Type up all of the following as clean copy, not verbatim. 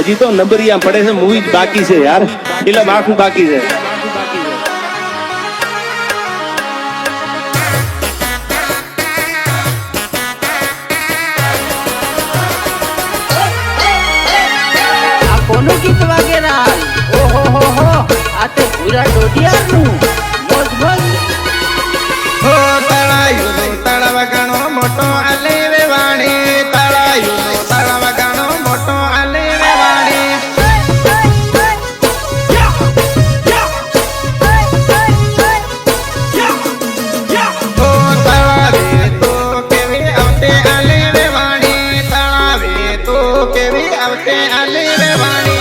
હજી તો નંબરિયા પડે છે, મૂવી બાકી છે યાર, એટલે આખું બાકી છે. કોનું ગીત વાગેરા? ઓહો હો હો, આ તો પૂરા ડોડિયાનું મોજ મોજ. હો તળાયુનો તળાવ ઘણો મોટો આલે રે વાણી, તળાયુનો તળાવ ઘણો મોટો આલે રે વાણી. હો તળાવે તો કેવી આવતે આલે રે વાણી, તળાવે તો કેવી આવતે આલે રે વાણી.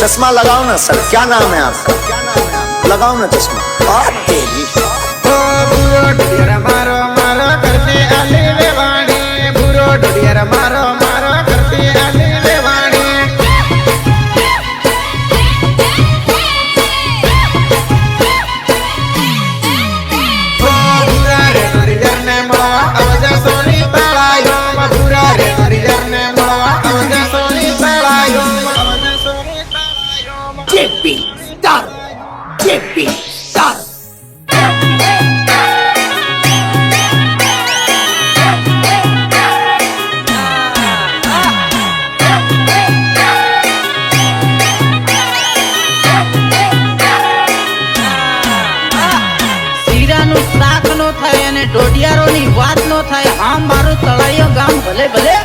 चश्मा लगाओ ना सर, क्या नाम है आपका? लगाओ ना चश्मा. बुरो ढोडिया मारो मारो करते आले रे वाणी, बुरो ढोडिया मारो मारो करते आले रे वाणी. बुरा रे ढोडिया ने મળવા આવજે સોની તળાયો, बुरा रे ढोडिया ने મળવા આવજે સોની તળાયો, આવજે સોની તળાયો. JP Star, JP Star. શીરાનું શાક નો થાય અને ડોડિયારોની વાત નો થાય. આમ મારું તળાયો ગામ ભલે ભલે.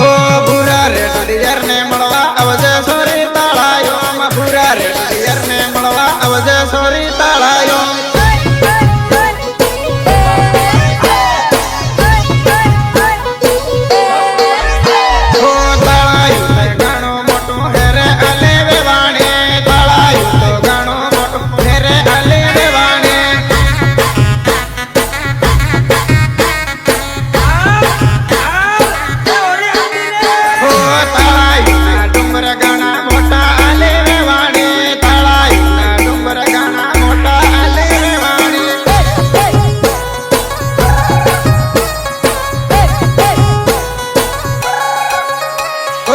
ઓ बुरा रे ढोडिया ने મળવા આવજે સોરી તળાયો, बुरा रे ढोडिया ने મળવા આવજે સોરી તળાયો. ઓ તળાયું તો ઘણો મોટું હેરે આલે રે વાણી, તળાયું તો ઘણો મોટું હેરે આલે રે વાણી. ઓ તળાયુંના ડુંગર ઘણા મોટા આલે રે વાણી, તળાયુંના ડુંગર ઘણા મોટા આલે રે વાણી.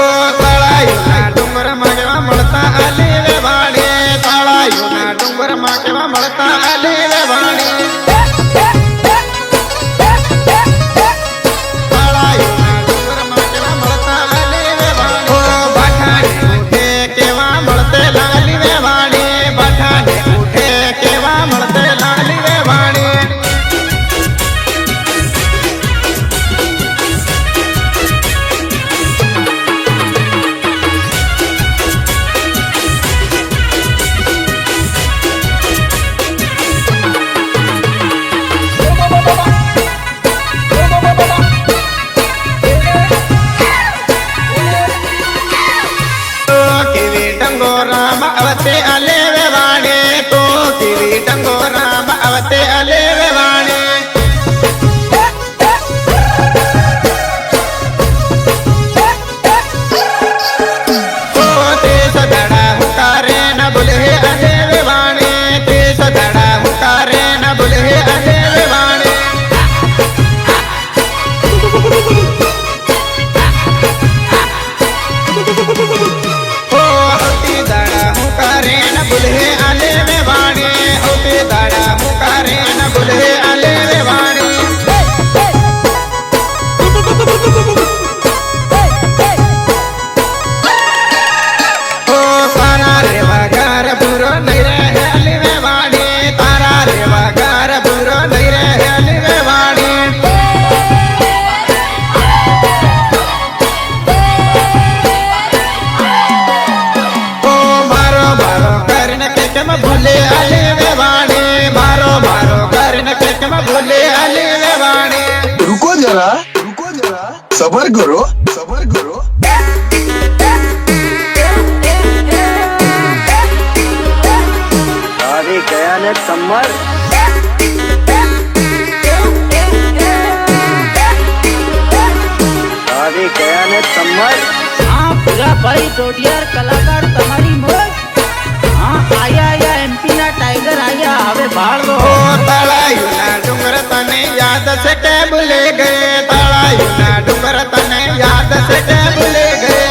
ઓ તળાયુંના ડુંગરમાં કેવા મળતા આલે રે વાણી, તળાયુંના ડુંગરમાં કેવા મળતા આલે રે વાણી. તળાયુંના ડુંગરમાં કેવા મળતા આલે રે વાણી. ઓ બાઠાને ઉઠે કેવા મળતે લાલી રે વાણી, બાઠાને ઉઠે કેવા મળતે લાલી રે વાણી. તો કેવી ડંગોરામાં આવતે આલે રે વાણી, તો કેવી ડંગોરામાં આવતે આલે રે વાણી. ઓ તે સદડા હુકારે ન ભૂલે આલે રે વાણી, તે સદડા હુકારે ન ભૂલે આલે રે વાણી. ઓ હોતી દાડા હુકારે ન ભૂલે આલે રે વાણી, હોતી દાડા હુકારે ન ભૂલે આલે રે વાણી. ઓ તારા રેવા ઘર પૂરો નહીં રહે આલે રે વાણી, તારા રેવા ઘર પૂરો નહીં રહે આલે રે વાણી. ઓ મારો મારો કરીને કે કેમ ભૂલે આલે રે વાણી, મારો મારો કરીને કે કેમ ભૂલે આલે રે વાણી. रुको जरा, सबर करो, सबर करो. અરે ગયા ને સમર अरे क्या ભાઈ ડોડિયાર કલાકાર તમારી મોજ. હા આયા એમપી ના ટાઈગર આયા હવે ભાળવો. ઓ તળાયુના ડુંગર તને યાદ છે કે ભૂલે ગયે, તળાયુના ડુંગર તને યાદ છે કે ભૂલે ગયે.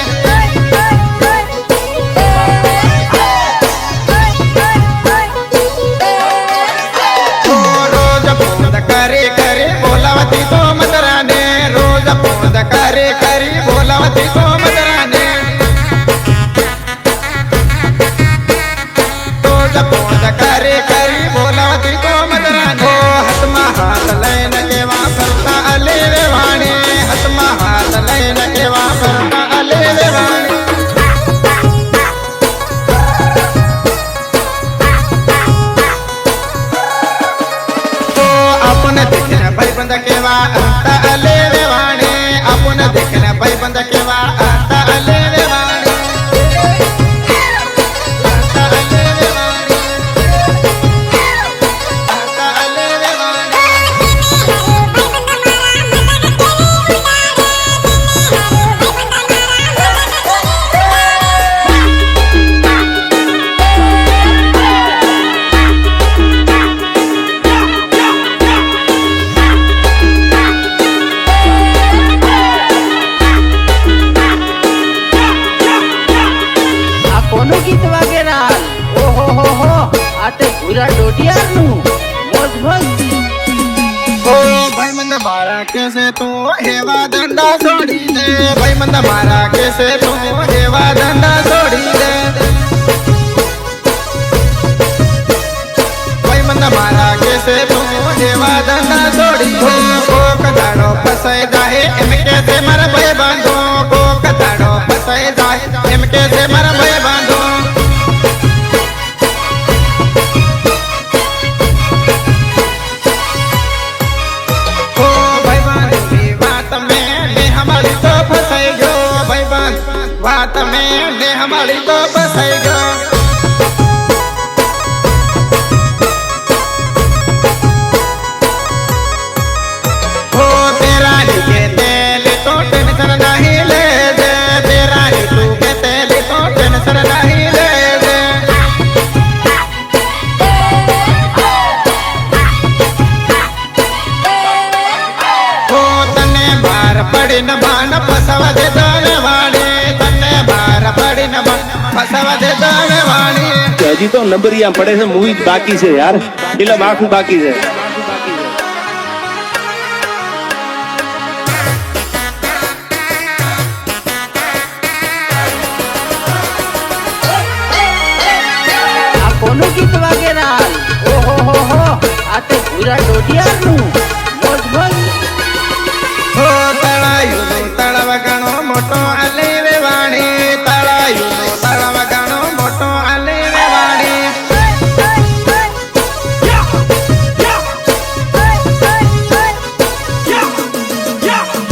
ઓ રોજ ફોન કરી કરી બોલાવતી તો મદરાને, રોજ ફોન કરી કરી બોલાવતી તો મદરાને. રોજ ફોન કરી કરી બોલાવતી તો મદરાને. ઓ હાથમાં હાથ લઈને કેવા ફરતા અલે રે વાણી, હાથમાં હાથ લઈને કેવા ફરતા અલે રે વાણી. ઓ આપણને દેખીને ભાઈબંધ કેવા હતા અલે રે વાણી, આપણને દેખીને ભાઈબંધ કેવા હતા અલે રે વાણી. હતા અલે રે વાણી, હતા અલે રે વાણી. આ કોનું ગીત વાગે રાલ? ઓહો હો હો આ તે ભૂરા ડોડિયાર નું મોજ મોજ. ઓ ભાઈબંધ મારા કેસે તું એવા ધંધા છોડી દે, ભાઈબંધ મારા કેસે તું એવા ધંધા છોડી દે. ભાઈબંધ મારા કેસે તું એવા ધંધા છોડી દે. કોક દાડો ફસાઈ જાય એમ કે છે મારા ભાઈ બાંધો, કોક દાડો ફસાઈ જાય એમ કે છે મારા ભાઈ બાંધો. ઓ ભાઈબંધની વાત મેં ને હમારી તો ફસાઈ ગયો, ભાઈબંધ વાત મેં ને હમારી તો ફસાઈ ગયો. ઓ તેરા ही के तेल तो टेंशन नहीं ले दे, तेरा ही तू के तेल तो टेंशन नहीं ले दे. ઓ તને બાર પડીને બાન ફસાવા દે દવે વાળી, તને બાર પડીને બાન ફસાવા દે દવે વાળી. હજી તો નંબરિયા પડે છે, મૂવી જ બાકી છે યાર, એટલે આખું બાકી છે. આ કોનું ગીત વાગે રાલ? ઓહો હો હો આ તે ભૂરા ડોડિયાર નું મોજ મોજ. ઓ તળાયુનું તળાવ ઘણો મોટો આલે રે વાણી, તળાયુનું તળાવ ઘણો મોટો આલે રે વાણી.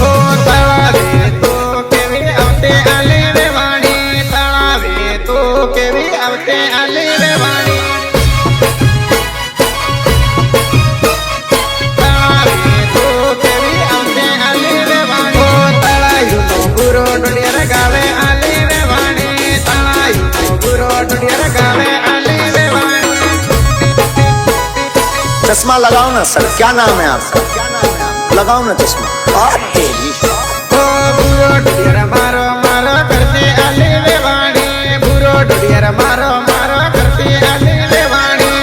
ઓ તળાવે તો કેવી આવતે આલે રે વાણી, તળાવે તો કેવી આવતે આલે રે વાણી. તળાવે તો કેવી આવતે આલે રે વાણી. ઓ તળાયુનો બુરો ડોડિયાર ગાવે આલે રે વાણી, તળાયુનો બુરો ડોડિયાર ગાવે આલે રે વાણી. चश्मा लगाओ ना सर, क्या नाम है आपका? लगाओ ना चश्मा. और तेरी ઓ બુરો ડોડિયાર મારો મારો કરતી આલે રે વાણી, બુરો ડોડિયાર મારો મારો કરતી આલે રે વાણી.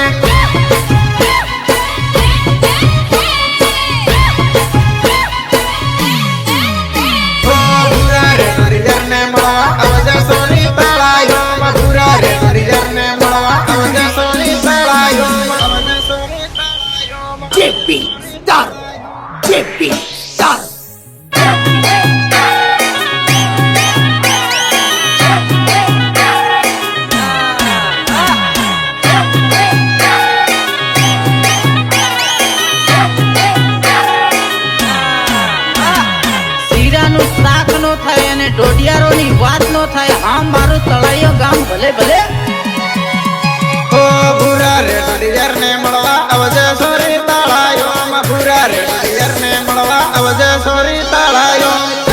ઓ બુરા રે ડોડિયારને મળવા આવજે સોની તળાયોમાં, બુરા રે ડોડિયારને મળવા આવજે સોની તળાયોમાં, આવજે સોની તળાયોમાં. શીરાનું શાક નો થાય અને ડોડિયારોની વાત નો થાય. હા મારું તળાયો ગામ ભલે ભલે. ઓ બુરા રે ડોડિયારને મળવા આવજે સોરી તળાયોમાં, બુરા રે ડોડિયારને મળવા આવજે સોરી તળાયોમાં.